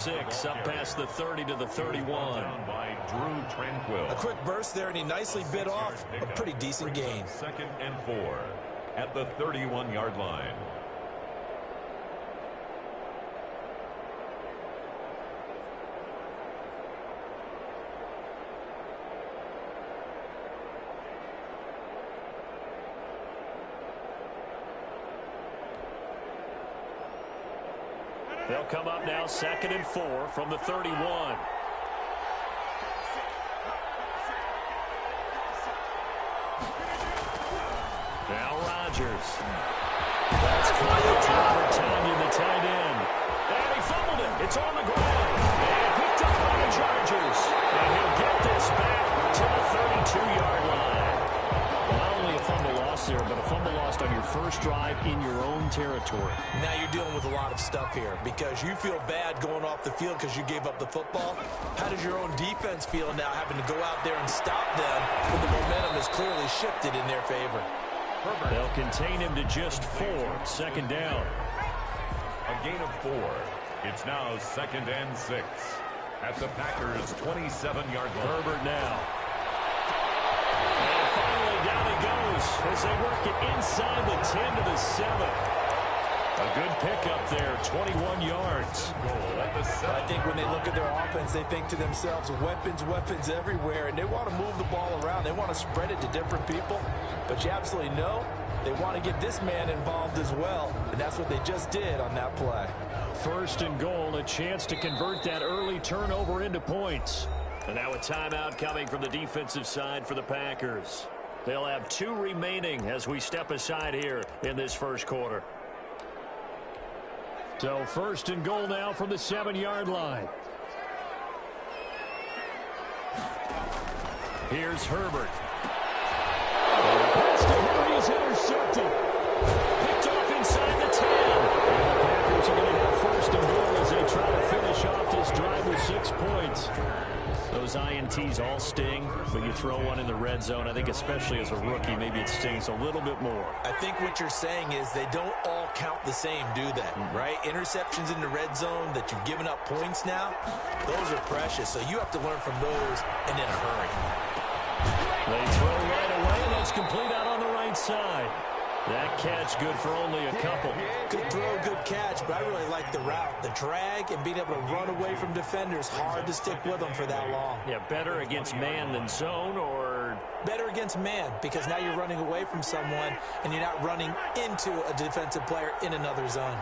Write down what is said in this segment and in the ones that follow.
6 up past the 30 to the 31. By Drew Tranquil. A quick burst there, and he nicely bit off a pretty decent gain. 2nd and 4 at the 31-yard line. They'll come up now 2nd and 4 from the 31. Now Rodgers. That's caught by Tanya, the tight end. And he fumbled it. It's on the ground. And picked up by the Chargers. And he'll get this back to the 32-yard line. Not only a fumble loss there, but a fumble lost on your first drive in your own territory. Now you're dealing with a lot of stuff here because you feel bad going off the field because you gave up the football. How does your own defense feel now having to go out there and stop them when the momentum is clearly shifted in their favor? They'll contain him to just 4. 2nd down. A gain of 4. It's now 2nd and 6 at the Packers' 27-yard line. Herbert now. And finally down he goes as they work it inside the 10 to the 7. A good pickup there, 21 yards. I think when they look at their offense, they think to themselves, weapons, weapons everywhere, and they want to move the ball around. They want to spread it to different people, but you absolutely know they want to get this man involved as well, and that's what they just did on that play. 1st and goal, a chance to convert that early turnover into points. And now a timeout coming from the defensive side for the Packers. They'll have 2 remaining as we step aside here in this first quarter. So 1st and goal now from the 7-yard line. Here's Herbert. Pass to him, he's intercepted. Picked off inside the 10. And the Packers are going to have 1st and goal as they try to finish off this drive with 6 points. Those INTs all sting, but you throw one in the red zone. I think especially as a rookie, maybe it stings a little bit more. I think what you're saying is they don't all count the same, do they? Right? Interceptions in the red zone that you've given up points now, those are precious. So you have to learn from those and in a hurry. They throw right away, and that's complete out on the right side. That catch good for only a couple. Good throw, good catch, but I really like the route. The drag and being able to run away from defenders, hard to stick with them for that long. Yeah, better against man than zone, or? Better against man, because now you're running away from someone and you're not running into a defensive player in another zone.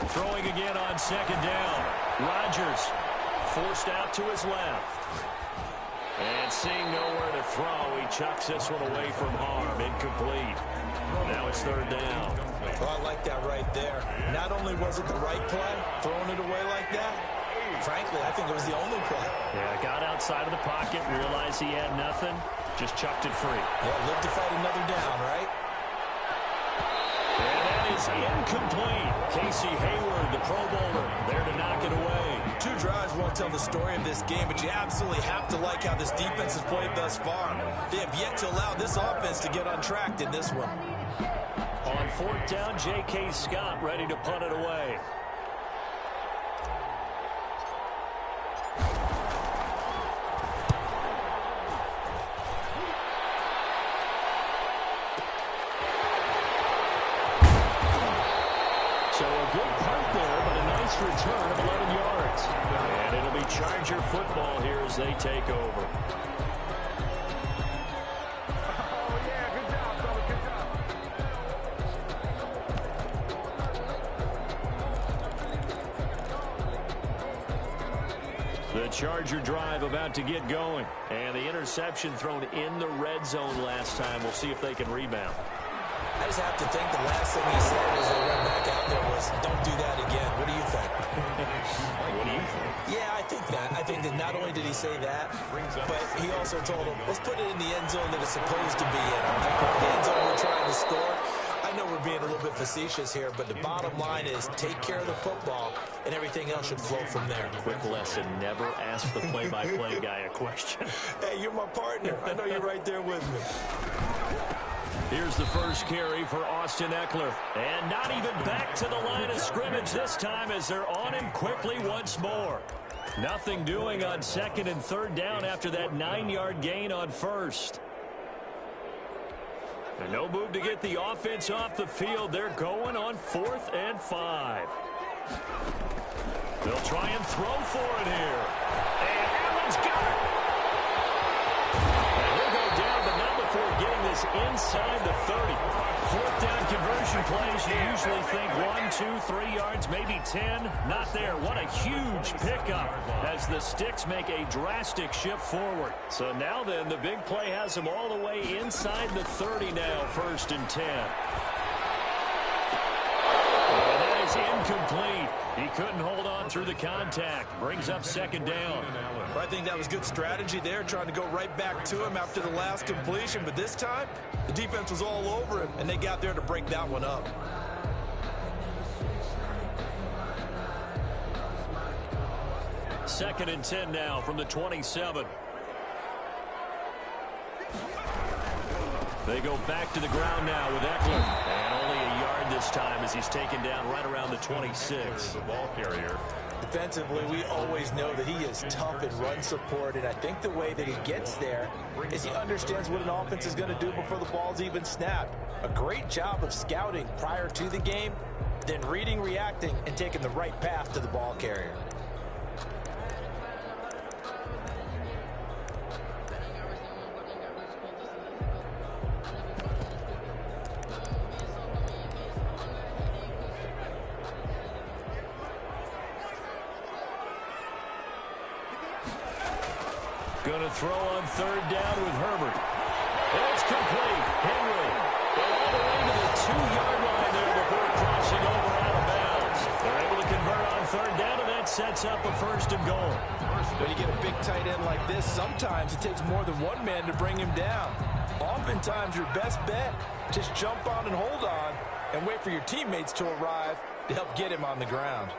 Throwing again on 2nd down. Rodgers forced out to his left. And seeing nowhere to throw, he chucks this one away from harm. Incomplete. Now it's 3rd down. Well, I like that right there. Not only was it the right play, throwing it away like that, frankly, I think it was the only play. Yeah, got outside of the pocket, realized he had nothing, just chucked it free. Yeah, live to fight another down, right? And that is incomplete. Casey Hayward, the Pro Bowler, there to knock it away. 2 drives won't tell the story of this game, but you absolutely have to like how this defense has played thus far. They have yet to allow this offense to get untracked in this one. On 4th down, J.K. Scott ready to punt it away. So a good punt there, but a nice return of 11 yards. And it'll be Charger football here as they take over. The Charger drive about to get going. And the interception thrown in the red zone last time. We'll see if they can rebound. I just have to think the last thing he said as they went back out there was, don't do that again. What do you think? What do you think? Yeah, I think that. I think that not only did he say that, but he also told him, let's put it in the end zone that it's supposed to be in. The end zone we're trying to score. I know we're being a little bit facetious here, but the bottom line is take care of the football, and everything else should flow from there. Quick lesson, never ask the play-by-play guy a question. Hey, you're my partner. I know you're right there with me. Here's the first carry for Austin Eckler. And not even back to the line of scrimmage this time as they're on him quickly once more. Nothing doing on 2nd and 3rd down after that 9-yard gain on 1st. And no move to get the offense off the field. They're going on 4th and 5. They'll try and throw for it here. And Allen's got it. And he'll go down, but not before getting this inside the 30. 4th down conversion plays, you usually think 1, 2, 3 yards, maybe 10. Not there. What a huge pickup as the Sticks make a drastic shift forward. So now then, the big play has them all the way inside the 30 now, 1st and 10. And that is incomplete. He couldn't hold on through the contact. Brings up 2nd down. I think that was good strategy there, trying to go right back to him after the last completion. But this time, the defense was all over him, and they got there to break that one up. Second and 10 now from the 27. They go back to the ground now with Eckler. And only a yard this time as he's taken down right around the 26. The ball carrier. Defensively, we always know that he is tough in run support, and I think the way that he gets there is he understands what an offense is going to do before the ball's even snapped. A great job of scouting prior to the game, then reading, reacting, and taking the right path to the ball carrier. Going to throw on 3rd down with Herbert. It's complete. Henry. All the way to the 2-yard line there before crossing over out of bounds. They're able to convert on 3rd down, and that sets up a 1st and goal. When you get a big tight end like this, sometimes it takes more than one man to bring him down. Oftentimes, your best bet, just jump on and hold on and wait for your teammates to arrive to help get him on the ground.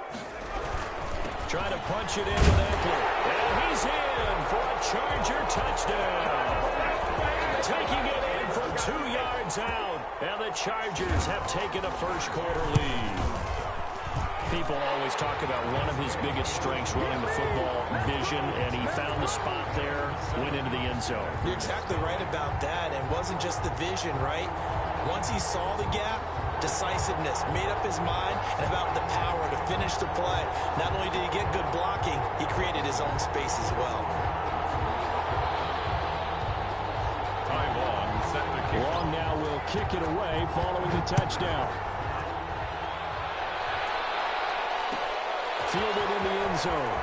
Trying to punch it in with Eckler. And he's in for a Charger touchdown. Taking it in from 2 yards out. And the Chargers have taken a first-quarter lead. People always talk about one of his biggest strengths running the football, vision, and he found the spot there, went into the end zone. You're exactly right about that. And it wasn't just the vision, right? Once he saw the gap, decisiveness, made up his mind, and about the power to finish the play. Not only did he get good blocking, he created his own space as well. Ty Long set the kick. Long now will kick it away following the touchdown. Fielded in the end zone.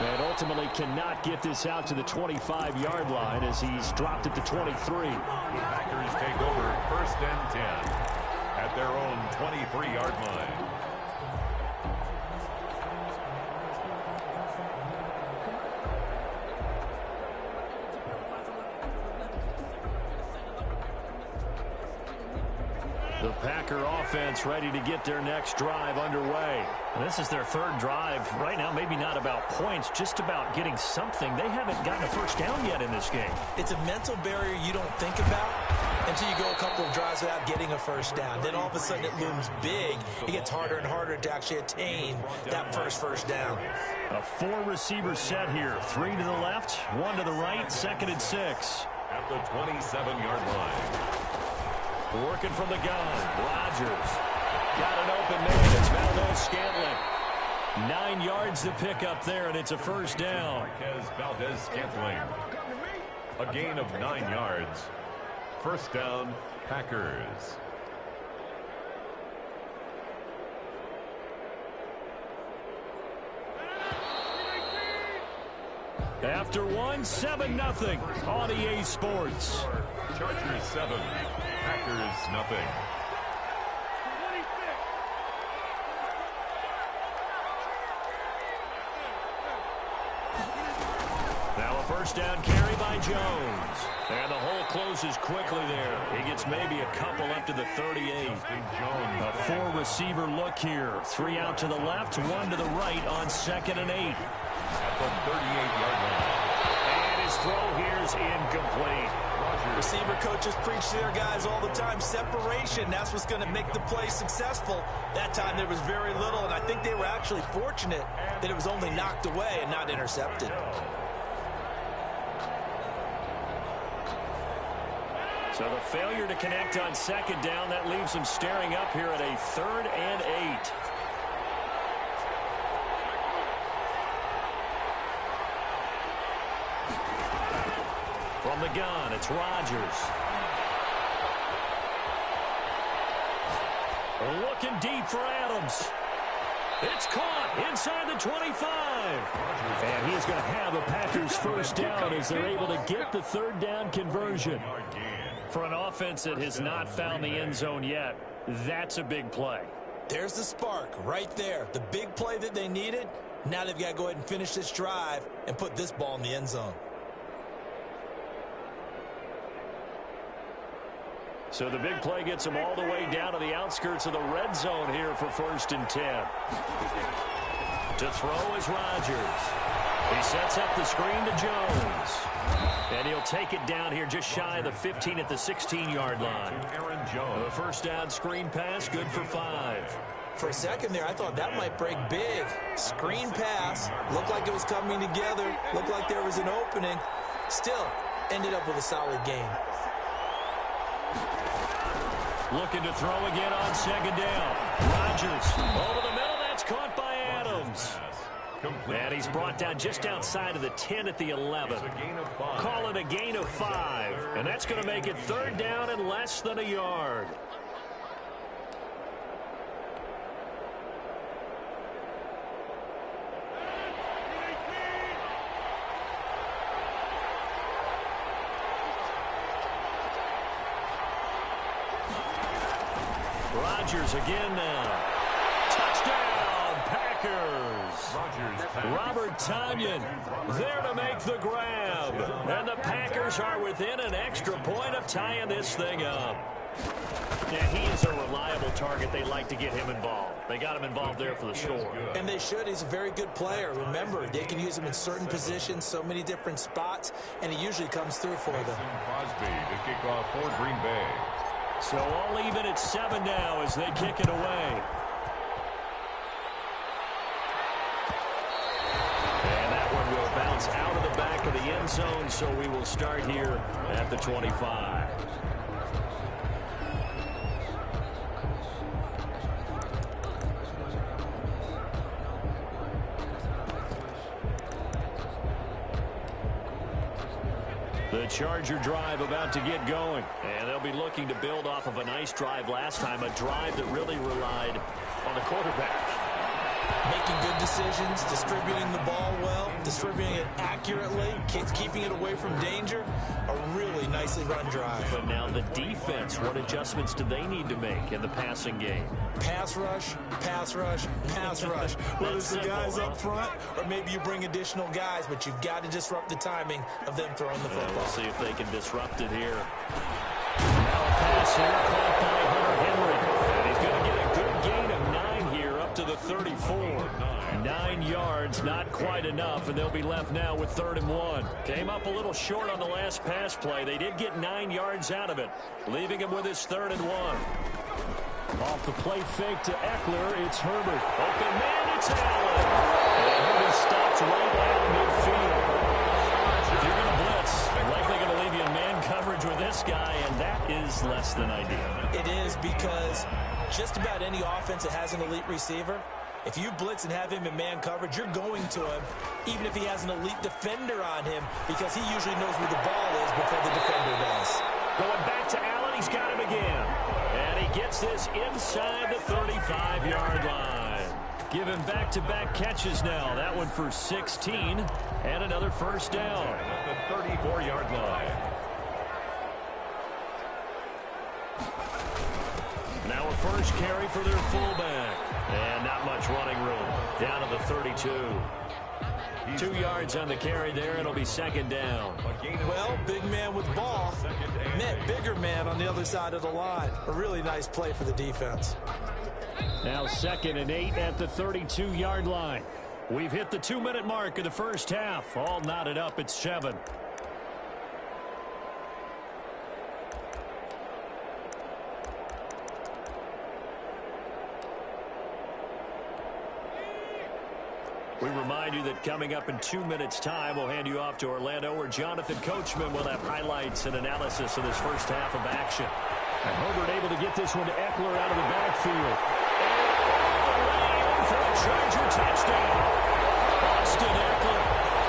And ultimately cannot get this out to the 25-yard line as he's dropped at the 23. The Packers take over 1st and 10 at their own 23-yard line. The Packer offense ready to get their next drive underway. This is their 3rd drive. Right now, maybe not about points, just about getting something. They haven't gotten a first down yet in this game. It's a mental barrier you don't think about until you go a couple of drives without getting a first down. Then all of a sudden it looms big. It gets harder and harder to actually attain that first down. A 4-receiver set here. 3 to the left, 1 to the right, 2nd and 6. At the 27-yard line. Working from the gun. Rodgers. Got an open man. It's Valdez-Scantling. 9 yards to pick up there, and it's a first down. Marquez Valdez-Scantling. A gain of 9 yards. First down, Packers. After one, 7-0 on EA Sports. Chargers 7, Packers nothing. Now a first down carry by Jones. And the hole closes quickly there. He gets maybe a couple up to the 38. A 4-receiver look here. 3 out to the left, 1 to the right on 2nd and 8. At the 38-yard line. And his throw here Rogers incomplete. Receiver coaches preach to their guys all the time. Separation, that's what's going to make the play successful. That time there was very little, and I think they were actually fortunate that it was only knocked away and not intercepted. So the failure to connect on second down, that leaves them staring up here at a 3rd and 8. From the gun, it's Rodgers. Looking deep for Adams. It's caught inside the 25. And he is going to have a Packers first down as they're able to get the 3rd down conversion. For an offense that has not found the end zone yet, that's a big play. There's the spark right there. The big play that they needed. Now they've got to go ahead and finish this drive and put this ball in the end zone. So the big play gets them all the way down to the outskirts of the red zone here for 1st and 10. To throw is Rodgers. He sets up the screen to Jones. And he'll take it down here just shy of the 15 at the 16-yard line. The first down screen pass, good for 5. For a second there, I thought that might break big. Screen pass, looked like it was coming together, looked like there was an opening. Still, ended up with a solid gain. Looking to throw again on second down. Rodgers over the middle. That's caught by Adams. And he's brought down just outside of the 10 at the 11. Call it a gain of 5. And that's going to make it 3rd down and less than a yard. Rodgers again now. Touchdown, Packers. Robert Tonyan there to make the grab. And the Packers are within an extra point of tying this thing up. And he is a reliable target. They like to get him involved. They got him involved there for the score. And they should. He's a very good player. Remember, they can use him in certain positions, so many different spots, and he usually comes through for them. Crosby to kick off for Green Bay. So all even at 7 now as they kick it away. And that one will bounce out of the back of the end zone, so we will start here at the 25. The Charger drive about to get going. And they'll be looking to build off of a nice drive last time, a drive that really relied on the quarterback. Making good decisions, distributing the ball well, distributing it accurately, keeping it away from danger. A really nicely run drive. But now the defense, what adjustments do they need to make in the passing game? Pass rush, pass rush, pass rush. Whether it's the guys up front or maybe you bring additional guys, but you've got to disrupt the timing of them throwing the football. We'll see if they can disrupt it here. Now a pass here caught by Hunter Henry. And he's going to get a good gain of 9 here up to the 34. 9 yards, not quite enough, and they'll be left now with 3rd and 1. Came up a little short on the last pass play. They did get 9 yards out of it, leaving him with his 3rd and 1. Off the play fake to Eckler, it's Herbert. Open man, it's Allen. And Herbert stops right at midfield. If you're going to blitz, likely going to leave you in man coverage with this guy, and that is less than ideal. It is, because just about any offense that has an elite receiver, if you blitz and have him in man coverage, you're going to him, even if he has an elite defender on him, because he usually knows where the ball is before the defender does. Going back to Allen, he's got him again. And he gets this inside the 35-yard line. Giving back-to-back catches now. That one for 16, and another first down. At the 34-yard line. Now a first carry for their fullback. And not much running room. Down to the 32. 2 yards on the carry there. It'll be 2nd down. Well, big man with ball met bigger man on the other side of the line. A really nice play for the defense. Now 2nd and 8 at the 32-yard line. We've hit the 2-minute mark of the first half. All knotted up at 7. remind you that coming up in 2 minutes' time, we'll hand you off to Orlando, where Jonathan Coachman will have highlights and analysis of this first half of action. And Herbert able to get this one to Eckler out of the backfield. And for a Charger touchdown. Austin Eckler.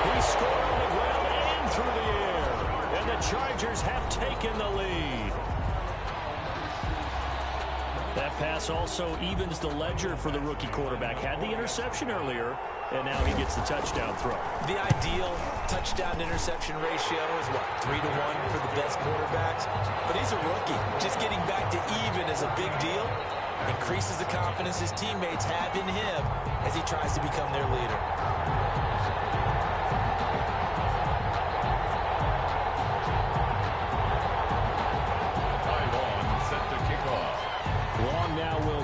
He scored on the ground and through the air. And the Chargers have taken the lead. That pass also evens the ledger for the rookie quarterback. Had the interception earlier, and now he gets the touchdown throw. The ideal touchdown-interception ratio is, what, 3 to 1 for the best quarterbacks? But he's a rookie. Just getting back to even is a big deal. Increases the confidence his teammates have in him as he tries to become their leader.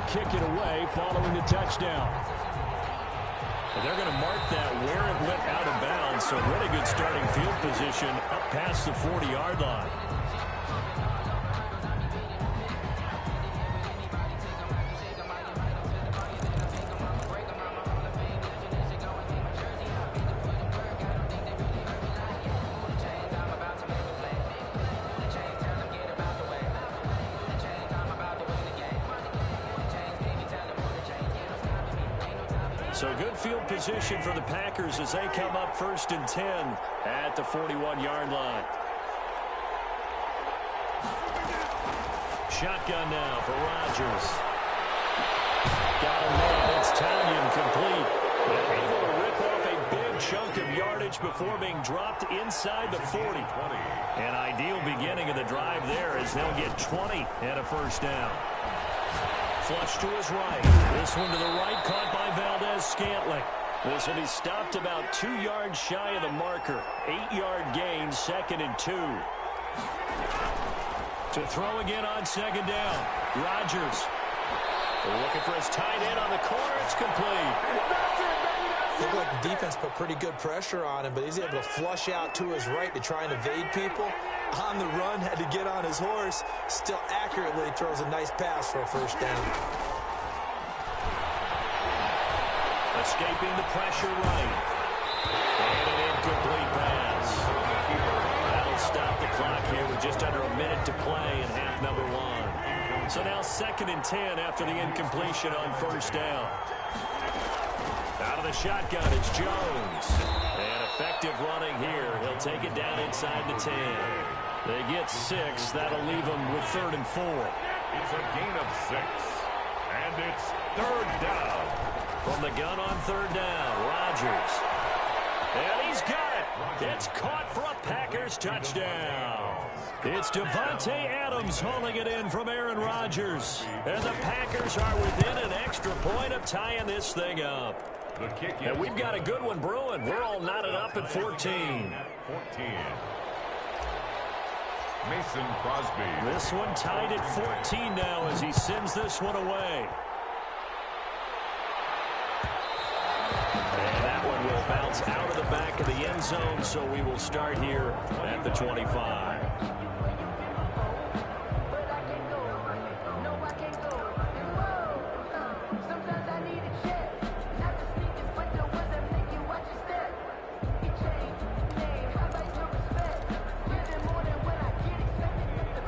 Kick it away following the touchdown. And they're going to mark that where it went out of bounds, so really good starting field position up past the 40-yard line. So good field position for the Packers as they come up 1st and 10 at the 41-yard line. Shotgun now for Rodgers. Got him there. It's Tanyan complete. Able to rip off a big chunk of yardage before being dropped inside the 40. An ideal beginning of the drive there as they'll get 20 and a first down. Flush to his right. This one to the right, caught by Valdez-Scantling. This will be stopped about 2 yards shy of the marker. 8-yard gain, 2nd and 2. To throw again on 2nd down. Rodgers. Looking for his tight end on the corner. It's complete. Looked like the defense put pretty good pressure on him, but he's able to flush out to his right to try and evade people. On the run, had to get on his horse. Still accurately throws a nice pass for a first down. Escaping the pressure right. And an incomplete pass. That'll stop the clock here with just under a minute to play in half number 1. So now 2nd and 10 after the incompletion on first down. Out of the shotgun, it's Jones. And effective running here. He'll take it down inside the 10. They get 6. That'll leave them with 3rd and 4. It's a gain of 6. And it's 3rd down. From the gun on 3rd down, Rodgers. And he's got it. It's caught for a Packers touchdown. It's Devontae Adams hauling it in from Aaron Rodgers. And the Packers are within an extra point of tying this thing up. And we've got a good one brewing. We're all knotted up at 14. Mason Crosby. This one tied at 14 now as he sends this one away. And that one will bounce out of the back of the end zone, so we will start here at the 25.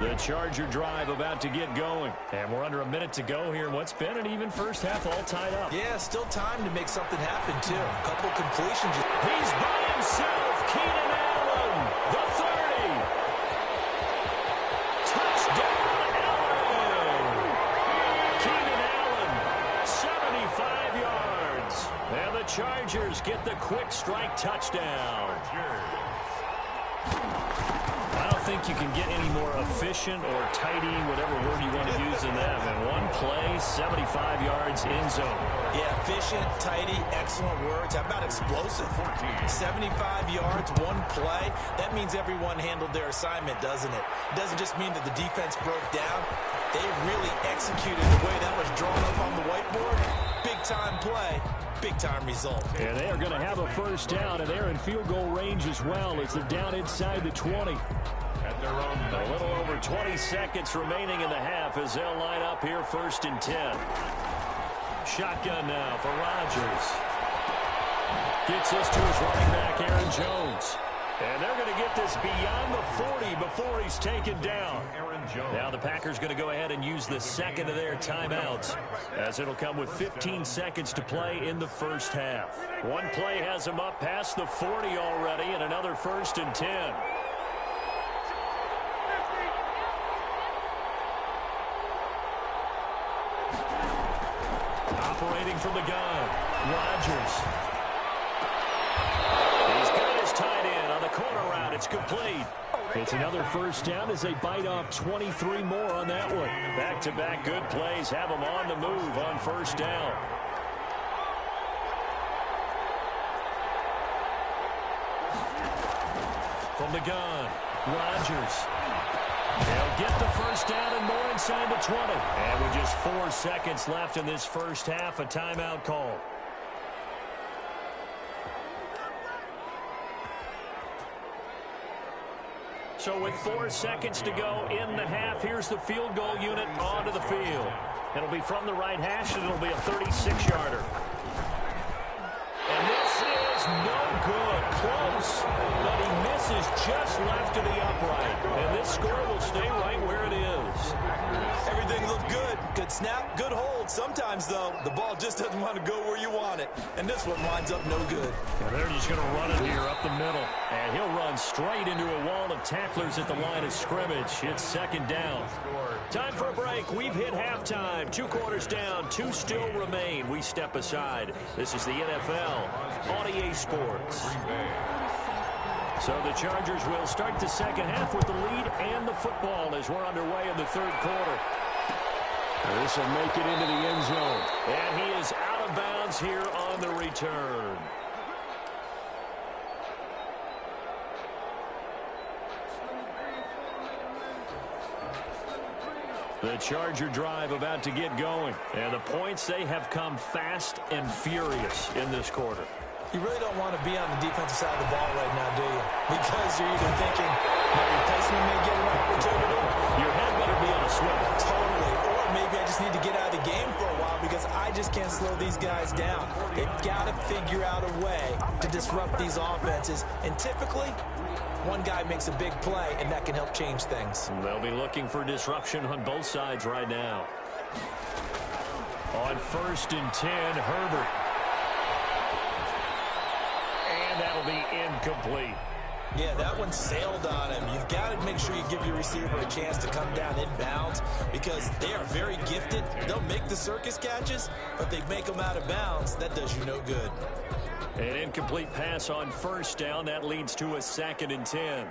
The Charger drive about to get going. And we're under a minute to go here. What's been an even first half all tied up. Yeah, still time to make something happen, too. A couple completions. He's by himself. Keenan Allen, the 30. Touchdown, Allen. Keenan Allen, 75 yards. And the Chargers get the quick strike touchdown. I don't think you can get any more efficient or tidy, whatever word you want to use in that. In one play, 75 yards in zone. Yeah, efficient, tidy, excellent words. How about explosive? 75 yards, one play. That means everyone handled their assignment, doesn't it? It doesn't just mean that the defense broke down. They really executed the way that was drawn up on the whiteboard. Big-time play. Big-time result. And they are going to have a first down, and they're in field goal range as well as they're down inside the 20. At their own, a little over 20 seconds remaining in the half as they'll line up here 1st and 10. Shotgun now for Rodgers. Gets this to his running back, Aaron Jones. And they're going to get this beyond the 40 before he's taken down. Now the Packers going to go ahead and use the second of their timeouts, as it'll come with 15 seconds to play in the first half. One play has him up past the 40 already, and another 1st and 10. Operating from the gun, Rodgers. He's got his tight end on the corner route. It's complete. It's another 1st down as they bite off 23 more on that one. Back-to-back good plays have them on the move on 1st down. From the gun, Rodgers. They'll get the 1st down and more inside the 20. And with just 4 seconds left in this first half, a timeout call. So with 4 seconds to go in the half, here's the field goal unit onto the field. It'll be from the right hash, and it'll be a 36-yarder. And this is no good. Close, but he misses just left of the upright. And this score will stay right where it is. Everything looked good. Good snap, good hold. Sometimes, though, the ball just doesn't want to go where you want it. And this one winds up no good. And they're just going to run it here up the middle. And he'll run straight into a wall of tacklers at the line of scrimmage. It's 2nd down. Time for a break. We've hit halftime. 2 quarters down. 2 still remain. We step aside. This is the NFL on EA Sports. So the Chargers will start the second half with the lead and the football as we're underway in the 3rd quarter. This will make it into the end zone. And he is out of bounds here on the return. The Charger drive about to get going. And the points, they have come fast and furious in this quarter. You really don't want to be on the defensive side of the ball right now, do you? Because you're either thinking, my replacement may get an opportunity. Your head better be on a swivel. Totally. Or maybe I just need to get out of the game for a while because I just can't slow these guys down. They've got to figure out a way to disrupt these offenses. And typically, one guy makes a big play, and that can help change things. They'll be looking for disruption on both sides right now. On 1st and 10, Herbert. And that'll be incomplete. Yeah, that one sailed on him. You've got to make sure you give your receiver a chance to come down inbounds because they are very gifted. They'll make the circus catches, but they make them out of bounds. That does you no good. An incomplete pass on 1st down. That leads to a 2nd and 10.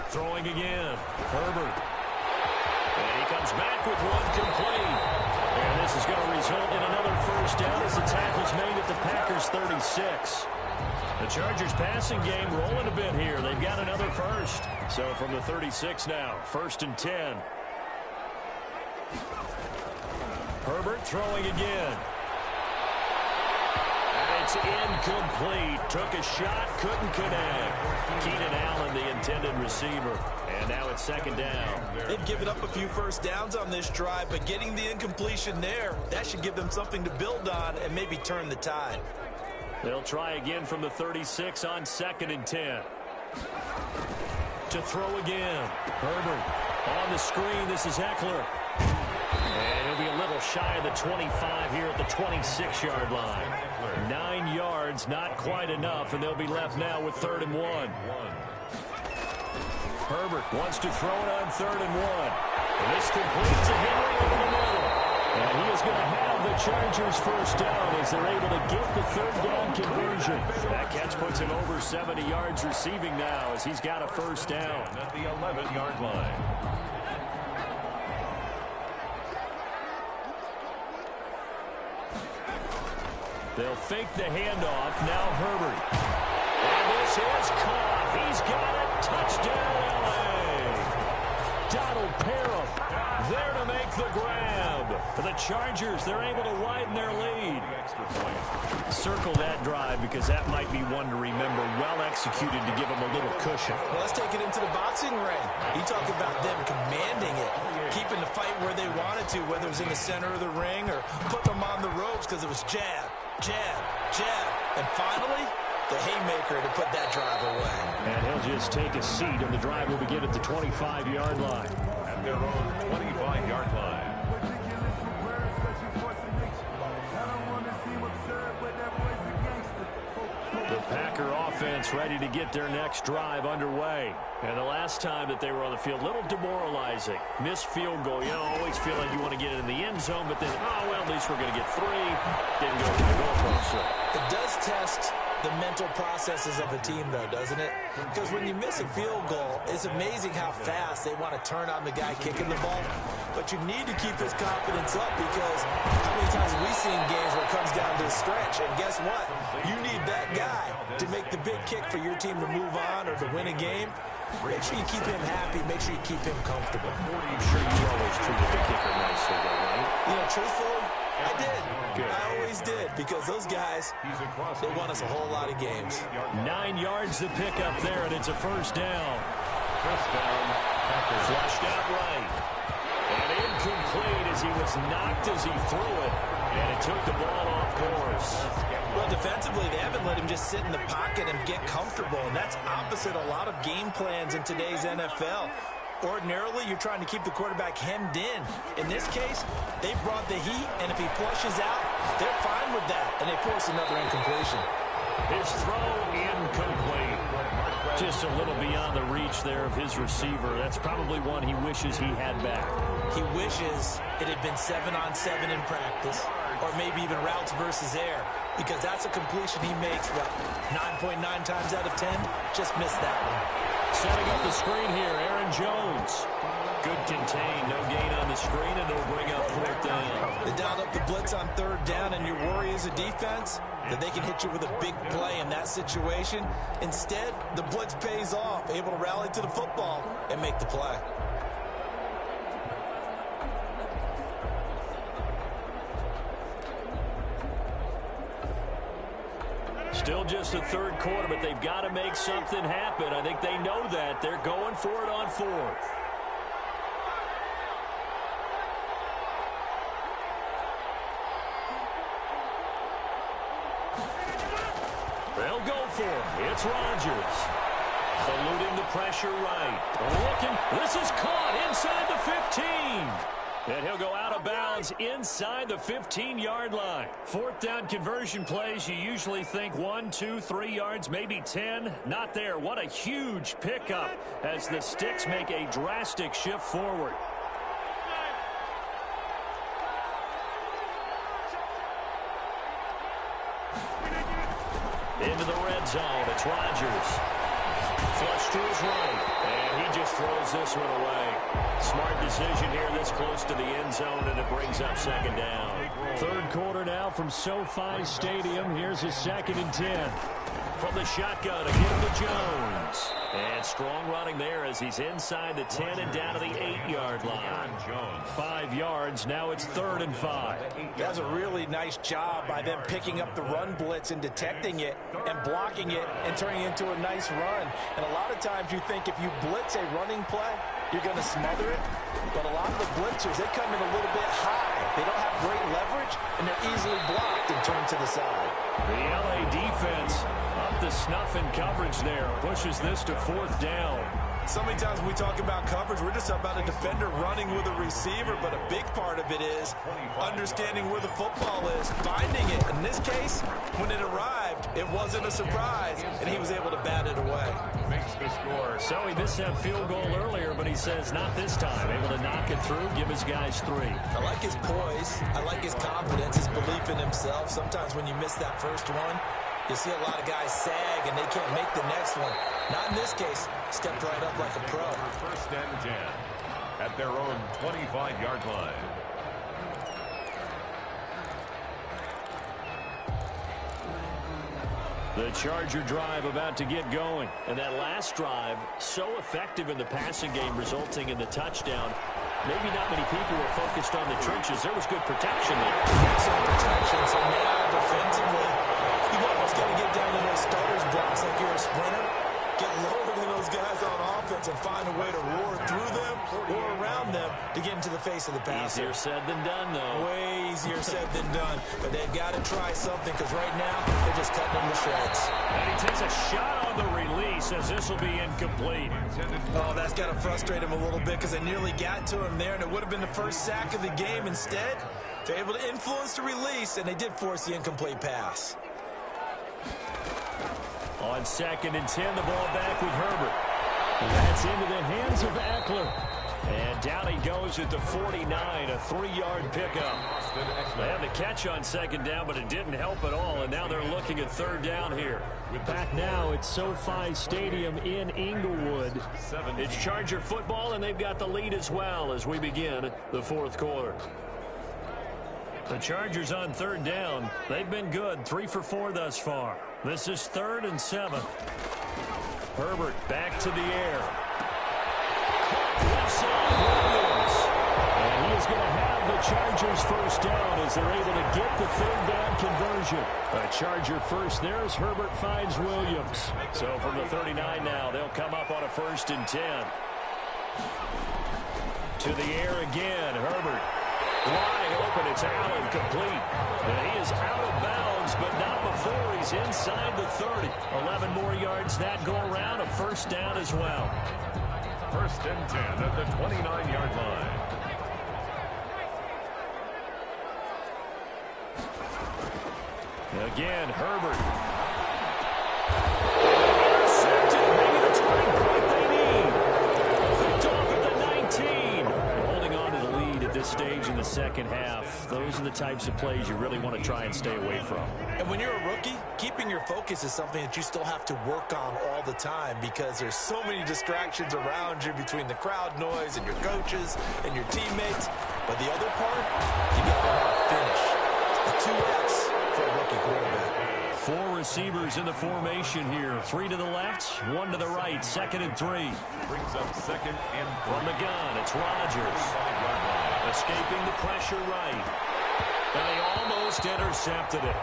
Throwing again. Herbert. And he comes back with one complete. And this is going to result in another 1st down as the tackle's made at the Packers' 36. The Chargers passing game rolling a bit here. They've got another 1st. So from the 36 now, 1st and 10. Herbert throwing again. And it's incomplete. Took a shot, couldn't connect. Keenan Allen, the intended receiver. And now it's 2nd down. They've given up a few 1st downs on this drive, but getting the incompletion there, that should give them something to build on and maybe turn the tide. They'll try again from the 36 on 2nd and 10. To throw again. Herbert on the screen. This is Eckler. And he'll be a little shy of the 25 here at the 26-yard line. 9 yards, not quite enough, and they'll be left now with 3rd and 1. Herbert wants to throw it on 3rd and 1. And this completes to Henry over the middle. And he is going to have the Chargers 1st down as they're able to get the 3rd down conversion. That catch puts him over 70 yards receiving now as he's got a 1st down. At the 11-yard line. They'll fake the handoff. Now Herbert. And this is caught. He's got it. Touchdown, L.A. Donald Parham there to make the grab. For the Chargers, they're able to widen their lead. Circle that drive because that might be one to remember. Well executed to give them a little cushion. Well, let's take it into the boxing ring. You talk about them commanding it, keeping the fight where they wanted to, whether it was in the center of the ring or putting them on the ropes because it was jab, jab, jab. And finally, the haymaker to put that drive away. And he'll just take a seat, and the drive will begin at the 25-yard line. At their own 25-yard line. The Packer offense ready to get their next drive underway. And the last time that they were on the field, a little demoralizing. Missed field goal. You know, always feel like you want to get it in the end zone, but then, oh, well, at least we're going to get 3. Didn't go to the goalpost. So it does test the mental processes of a team, though, doesn't it? Because when you miss a field goal, it's amazing how fast they want to turn on the guy kicking the ball. But you need to keep his confidence up, because how many times have we seen games where it comes down to a stretch? And guess what? You need that guy to make the big kick for your team to move on or to win a game. Make sure you keep him happy. Make sure you keep him comfortable. I'm sure you always treated the kicker nicely, though, right? You know, truthfully, I did. Good. I always did, because those guys, they won us a whole lot of games. 9 yards to pick up there, and it's a first down. First down. Flushed out right. And incomplete as he was knocked as he threw it. And it took the ball off course. Well, defensively, they haven't let him just sit in the pocket and get comfortable, and that's opposite a lot of game plans in today's NFL. Ordinarily, you're trying to keep the quarterback hemmed in. In this case, they brought the heat, and if he flushes out, they're fine with that, and they force another incompletion. His throw incomplete. Just a little beyond the reach there of his receiver. That's probably one he wishes he had back. He wishes it had been 7-on-7 in practice, or maybe even routes versus air, because that's a completion he makes, what, 9.9 times out of 10? Just missed that one. Setting up the screen here, Aaron Jones. Good contain, no gain on the screen, and it'll bring up 4th down. They dialed up the blitz on 3rd down, and your worry as a defense that they can hit you with a big play in that situation. Instead, the blitz pays off, able to rally to the football and make the play. Still just the 3rd quarter, but they've got to make something happen. I think they know that. They're going for it on 4th. They'll go for it. It's Rodgers. Eluding the pressure right. Looking. This is caught inside the 15. And he'll go out of bounds inside the 15-yard line. 4th down conversion plays, you usually think 1, 2, 3 yards, maybe 10. Not there. What a huge pickup as the Sticks make a drastic shift forward. Into the red zone. It's Rodgers. Flush to his right. And he just throws this one away. Smart decision here this close to the end zone, and it brings up 2nd down. 3rd quarter now from SoFi Stadium. Here's a 2nd and 10. From the shotgun, again to Jones. And strong running there as he's inside the 10 and down to the 8-yard line. 5 yards. Now it's 3rd and 5. That's a really nice job by them picking up the run blitz and detecting it and blocking it and turning it into a nice run. And a lot of times you think if you blitz a running play, you're going to smother it. But a lot of the blitzers, they come in a little bit high. They don't have great leverage, and they're easily blocked and turned to the side. The LA defense up the snuff in coverage there. Pushes this to 4th down. So many times when we talk about coverage, we're just about a defender running with a receiver, but a big part of it is understanding where the football is, finding it. In this case, when it arrived, it wasn't a surprise, and he was able to bat it away. Makes the score. So he missed that field goal earlier, but he says not this time. Able to knock it through, give his guys 3. I like his poise. I like his confidence, his belief in himself. Sometimes when you miss that first one, you see a lot of guys sag, and they can't make the next one. Not in this case. Stepped right up like a pro. 1st and 10 at their own 25-yard line. The Charger drive about to get going. And that last drive, so effective in the passing game, resulting in the touchdown. Maybe not many people were focused on the trenches. There was good protection there. Excellent protection. So now, defensively, you've almost got to get down to those starters blocks like you're a sprinter. Get lower than those guys on offense and find a way to roar through them or around them them to get into the face of the passer. Easier said than done, though. Way easier said than done. But they've got to try something because right now they're just cutting them to shreds. And he takes a shot on the release as this will be incomplete. Oh, that's got to frustrate him a little bit because they nearly got to him there, and it would have been the first sack of the game. Instead, they're able to influence the release, and they did force the incomplete pass. On 2nd and 10, the ball back with Herbert. That's into the hands of Eckler. And down he goes at the 49, a 3-yard pickup. They had the catch on 2nd down, but it didn't help at all, and now they're looking at 3rd down here. Back now at SoFi Stadium in Inglewood. It's Charger football, and they've got the lead as well as we begin the 4th quarter. The Chargers on 3rd down. They've been good, 3 for 4 thus far. This is 3rd and 7. Herbert back to the air. Left side, Williams. And he is going to have the Chargers first down as they're able to get the 3rd down conversion. A Charger first there as Herbert finds Williams. So from the 39 now, they'll come up on a 1st and 10. To the air again, Herbert. Wide open, it's Allen, complete. And he is out of bounds, but not before he's inside the 30. 11 more yards that go around, a 1st down as well. 1st and 10 at the 29-yard line. Again, Herbert. Intercepted, maybe the turning point they need. Picked off at the 19. Holding on to the lead at this stage in the 2nd half. Those are the types of plays you really want to try and stay away from. And when you're a rookie, keeping your focus is something that you still have to work on all the time because there's so many distractions around you between the crowd noise and your coaches and your teammates. But the other part, you got to know how to finish. The 2 F's for a rookie quarterback. 4 receivers in the formation here. 3 to the left, 1 to the right. 2nd and 3. Brings up 2nd and 3. From the gun, it's Rodgers. Escaping the pressure right. And they almost intercepted it.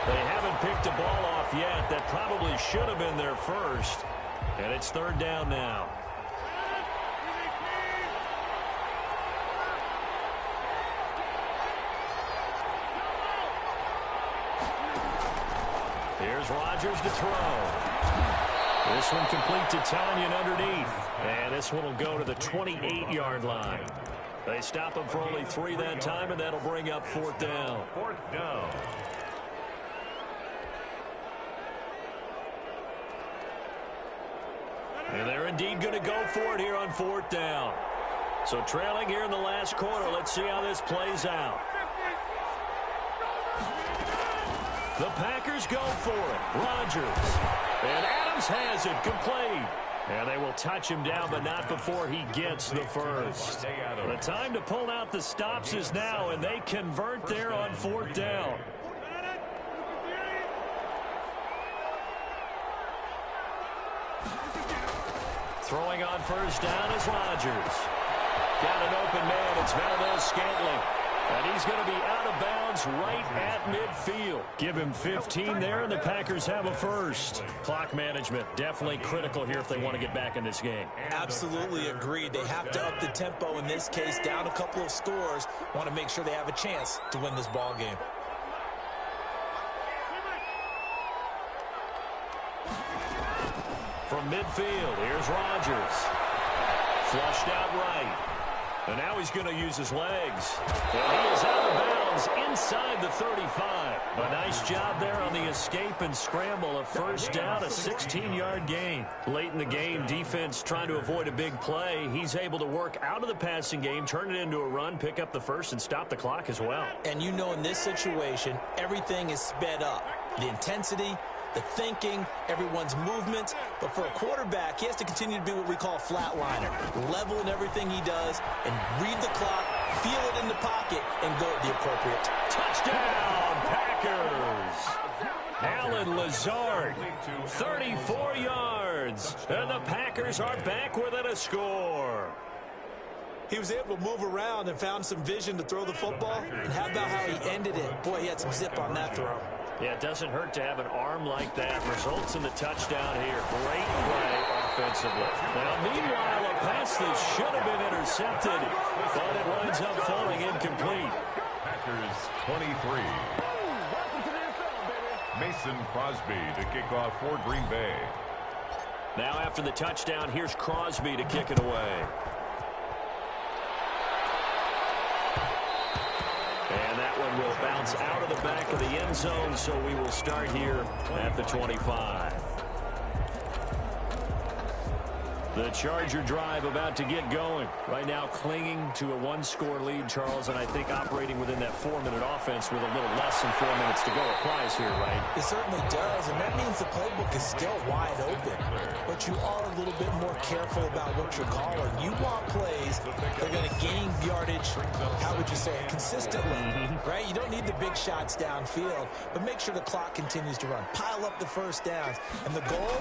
They haven't picked a ball off yet. That probably should have been their first. And it's 3rd down now. Here's Rodgers to throw. This one complete to Tanyan underneath. And this one will go to the 28-yard line. They stop him for only 3 that time, and that'll bring up 4th down. 4th down. And they're indeed going to go for it here on 4th down. So trailing here in the last quarter. Let's see how this plays out. The Packers go for it. Rodgers. And Adams has it complete. And they will touch him down, but not before he gets the first. The time to pull out the stops is now, and they convert there on 4th down. Throwing on 1st down is Rodgers. Got an open man. It's Valdez-Scantling. And he's going to be out of bounds right at midfield. Give him 15 there, and the Packers have a first. Clock management, definitely critical here if they want to get back in this game. Absolutely agreed. They have to up the tempo in this case, down a couple of scores. Want to make sure they have a chance to win this ball game. From midfield, here's Rodgers. Flushed out right. And now he's going to use his legs. And he is out of bounds inside the 35. A nice job there on the escape and scramble. A 1st down, a 16-yard gain. Late in the game, defense trying to avoid a big play. He's able to work out of the passing game, turn it into a run, pick up the first, and stop the clock as well. And you know in this situation, everything is sped up. The intensity, the thinking, everyone's movement. But for a quarterback, he has to continue to be what we call a flatliner. Level in everything he does and read the clock, feel it in the pocket, and go at the appropriate time. Touchdown, Packers! Allen Lazard, 34 yards. And the Packers are back within a score. He was able to move around and found some vision to throw the football. And how about how he ended it? Boy, he had some zip on that throw. Yeah, it doesn't hurt to have an arm like that. Results in the touchdown here. Great play offensively. Now, meanwhile, a pass that should have been intercepted intercepted, but it winds up falling incomplete. Packers 23. Mason Crosby to kick off for Green Bay. Now after the touchdown, here's Crosby to kick it away. And that one will bounce out of the back of the end zone, so we will start here at the 25. The Charger drive about to get going. Right now clinging to a one-score lead, Charles, and I think operating within that 4-minute offense with a little less than 4 minutes to go applies here, right? It certainly does, and that means the playbook is still wide open. But you are a little bit more careful about what you're calling. You want plays that are going to gain yardage, how would you say it, consistently, right? You don't need the big shots downfield, but make sure the clock continues to run. Pile up the first downs. And the goal,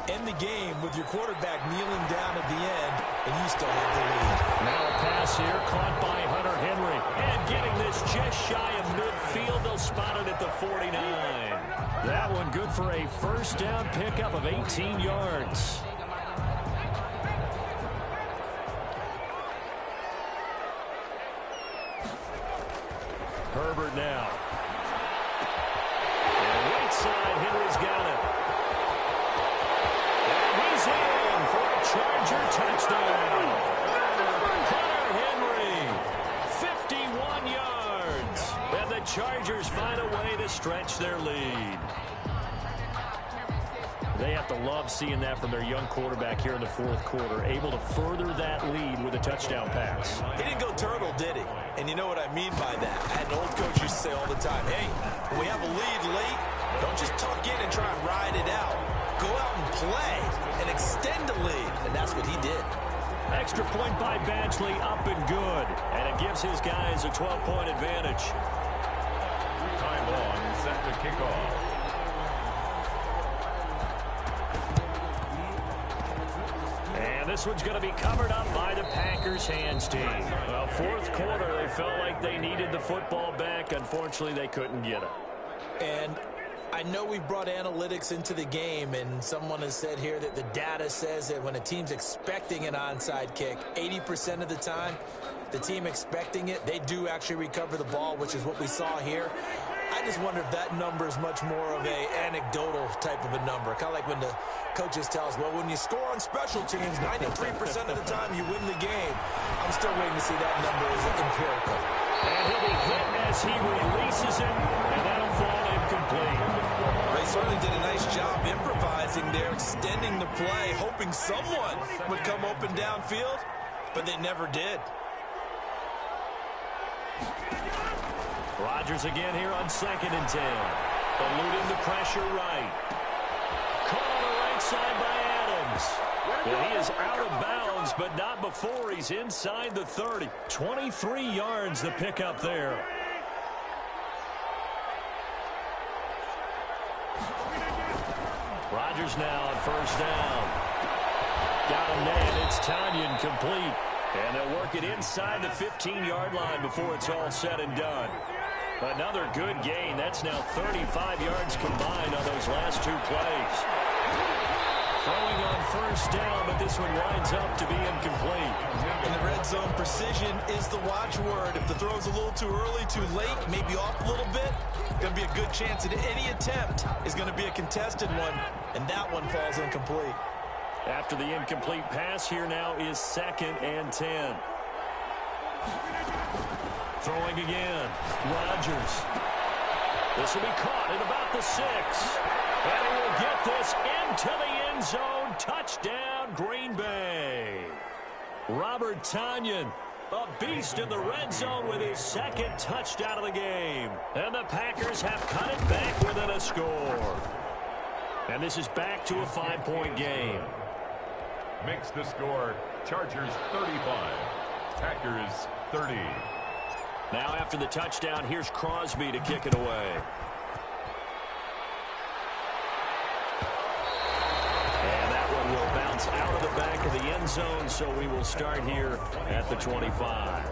end the game with your quarterback kneeling down at the end, and you still have the lead. Now a pass here, caught by Hunter Henry. And getting this just shy of midfield, they'll spot it at the 49. That one good for a first down pickup of 18 yards. Herbert now. And right side, Henry's got it. And he's in for a Charger touchdown. Hunter Henry, 51 yards. And the Chargers find a way to stretch their lead. They have to love seeing that from their young quarterback here in the fourth quarter, able to further that lead with a touchdown pass. He didn't go turtle, did he? And you know what I mean by that. I had an old coach used to say all the time, hey, when we have a lead late, don't just tuck in and try and ride it out. Go out and play and extend the lead. And that's what he did. Extra point by Badgley, up and good. And it gives his guys a 12-point advantage. Time long set to kick off. And this one's going to be covered up by the Packers hands team. Well, fourth quarter, they felt like they needed the football back. Unfortunately, they couldn't get it. And I know we brought analytics into the game, and someone has said here that the data says that when a team's expecting an onside kick, 80% of the time, the team expecting it, they do actually recover the ball, which is what we saw here. I just wonder if that number is much more of a anecdotal type of a number. Kind of like when the coaches tell us, well, when you score on special teams, 93% of the time you win the game. I'm still waiting to see that number as empirical. And he'll be hit as he releases it, and that'll fall incomplete. They certainly did a nice job improvising there, extending the play, hoping someone would come open downfield, but they never did. Rodgers again here on 2nd and 10. Eluding the pressure right. Caught on the right side by Adams. Well, he is out of bounds, but not before he's inside the 30. 23 yards the pickup there. Rodgers now on first down. Got him there. It's Tanyan complete. And they'll work it inside the 15-yard line before it's all said and done. Another good gain. That's now 35 yards combined on those last two plays. Throwing on first down, but this one winds up to be incomplete. In the red zone, precision is the watchword. If the throw's a little too early, too late, maybe off a little bit, going to be a good chance that any attempt is going to be a contested one, and that one falls incomplete. After the incomplete pass, here now is 2nd and 10. Throwing again. Rodgers. This will be caught at about the 6. And he will get this into the end zone. Touchdown, Green Bay. Robert Tanyan, a beast in the red zone with his 2nd touchdown of the game. And the Packers have cut it back within a score. And this is back to a 5-point game. Makes the score Chargers 35, Packers 30. Now after the touchdown, here's Crosby to kick it away. And that one will bounce out of the back of the end zone, so we will start here at the 25.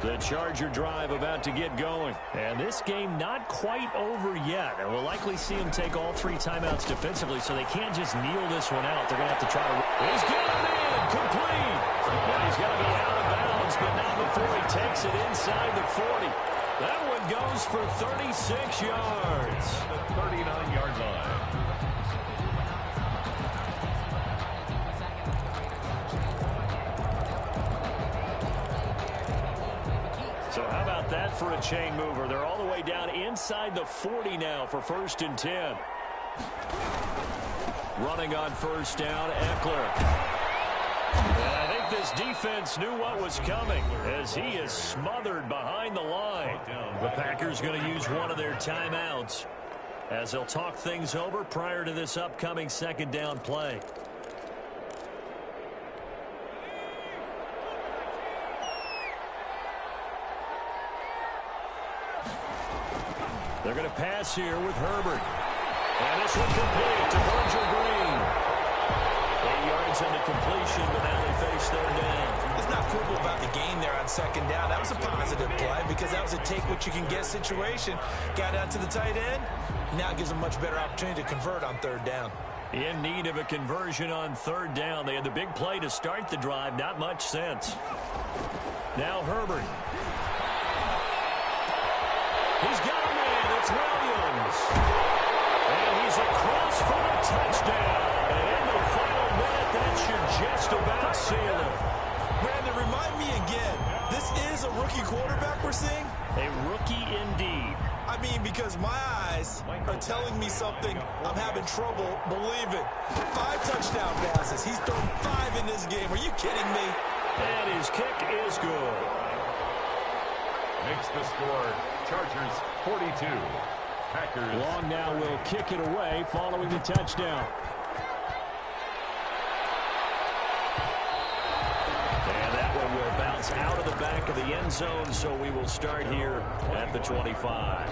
The Charger drive about to get going. And this game not quite over yet. And we'll likely see him take all 3 timeouts defensively, so they can't just kneel this one out. They're going to have to try to... He's got it in! Complete! Well, he's got to be out of bounds, but not before he takes it inside the 40. That one goes for 36 yards. The 39-yard line. So how about that for a chain mover? They're all the way down inside the 40 now for 1st and 10. Running on 1st down, Eckler. And I think this defense knew what was coming as he is smothered behind the line. The Packers going to use one of their timeouts as they'll talk things over prior to this upcoming 2nd down play. They're going to pass here with Herbert. And this one complete to Virgil Green. 8 yards on the completion, but now they face 3rd down. It's not quibble about the gain there on 2nd down. That was a positive play because that was a take-what-you-can-get situation. Got out to the tight end. Now gives them a much better opportunity to convert on 3rd down. In need of a conversion on 3rd down. They had the big play to start the drive. Not much sense. Now Herbert. He's got him in. It's Williams. And he's across for the touchdown. And in the final minute, that should just about seal it. Brandon, remind me again, this is a rookie quarterback we're seeing? A rookie indeed. I mean, because my eyes are telling me something I'm having trouble believing. 5 touchdown passes. He's thrown 5 in this game. Are you kidding me? And his kick is good. Makes the score Chargers 42. Packers. Long now will kick it away following the touchdown. And that one will bounce out of the back of the end zone, so we will start here at the 25.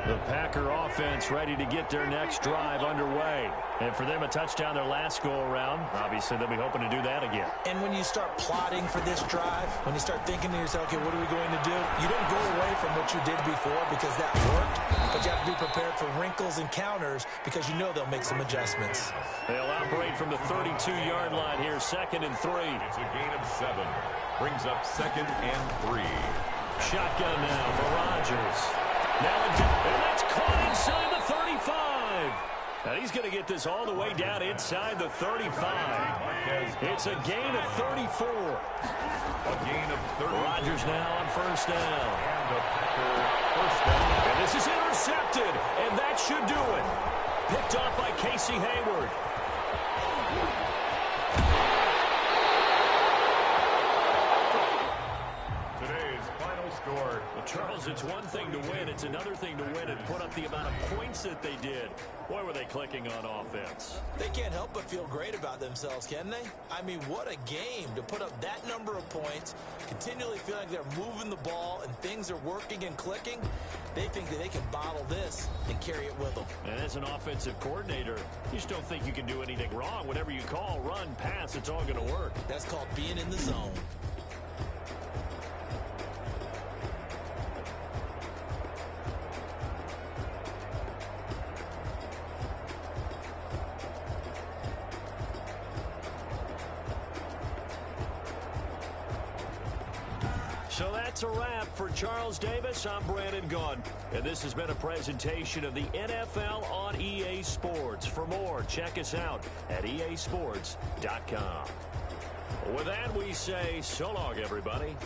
The Packer offense ready to get their next drive underway. And for them, a touchdown their last go-around. Obviously, they'll be hoping to do that again. And when you start plotting for this drive, when you start thinking to yourself, okay, what are we going to do? You don't go away from what you did before because that worked, but you have to be prepared for wrinkles and counters because you know they'll make some adjustments. They'll operate from the 32-yard line here, 2nd and 3. It's a gain of 7. Brings up 2nd and 3. Shotgun now for Rodgers. Now and that's caught inside the 35. Now he's going to get this all the way down inside the 35. It's a gain of 34. A gain of 30. Rodgers now on 1st down. And the Packer 1st down. And this is intercepted, and that should do it. Picked off by Casey Hayward. Today's final score. Well, Charles, it's one thing to win. It's another thing to win and put up the amount of points that they did. Boy, were they clicking on offense. They can't help but feel great about themselves, can they? I mean, what a game to put up that number of points, continually feel like they're moving the ball and things are working and clicking. They think that they can bottle this and carry it with them. And as an offensive coordinator, you just don't think you can do anything wrong. Whatever you call, run, pass, it's all going to work. That's called being in the zone. So that's a wrap for Charles Davis. I'm Brandon Gunn. And this has been a presentation of the NFL on EA Sports. For more, check us out at easports.com. With that, we say so long, everybody.